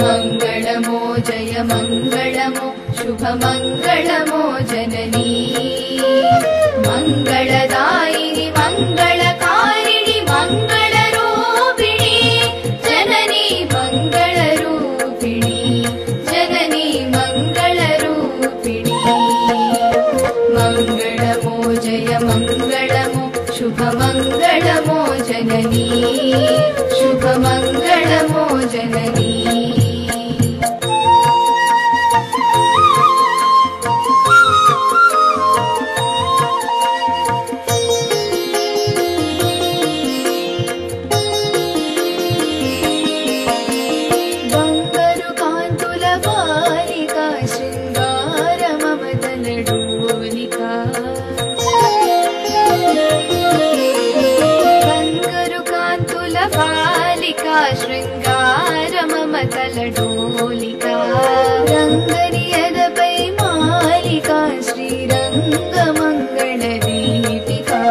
मङ्गलमो जय मङ्गलमो शुभमङ्गलमो जननी मङ्गलदायिनि मङ्गलकारिणि मङ्गलरूपिणि जननी मङ्गलरूपिणि जननी मङ्गलरूपिणि मङ्गलमो जय मङ्गलमो शुभमङ्गलमो जननी शुभमङ्गलमो जननी शृंगार ममतलडोलिका रंगनियदपै मालिका श्रीरंगमंगलदीपिका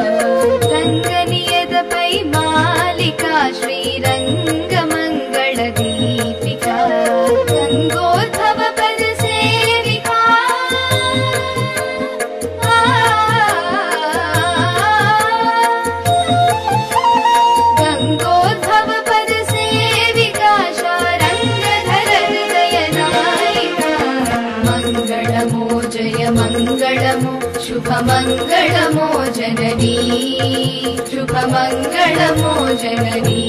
रंगनियदपै मालिका श्रीरंगमंगलदीपिका गंगोद्भव पद सेविका गंगोद्भव जय मङ्गलमो शुभमङ्गलमो जननी शुभमङ्गलमो जननी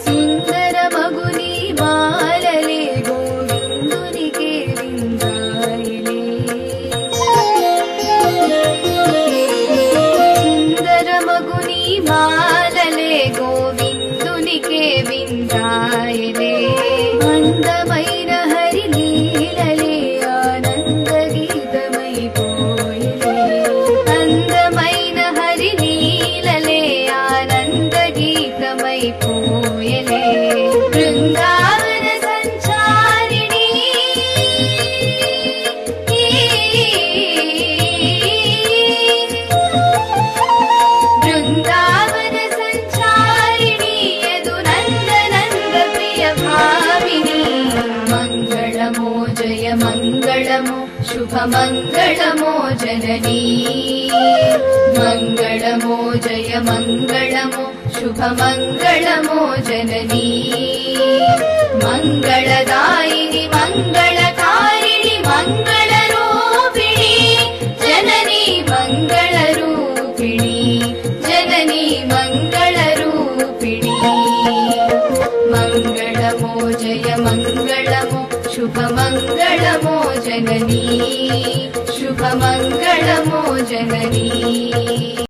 सुन्दर मगुनी बालले गोविन्दुनिके मालले गोविन्दुनिके विन्दायले అందమైన హరి లీలలే ఆనందగీతమై పోయలే అందమైన హరి లీలలే ఆనందగీతమై పోయలే బృందావన సంచారిణి బృందావన సంచారిణి యదు నందనంద ప్రియ భామిని మంగళమో జయ మంగళమో శుభమంగళమో జననీ మంగళమో జయ మంగళమో శుభమంగళమో జననీ మంగళదాయిని మంగళకారిణి మంగళరూపిణి జననీ మంగళరూపిణి जननी मङ्गलरूपिणी मङ्गलमो जय मङ्गलमो शुभमङ्गलमो जननी शुभमङ्गलमो जननी।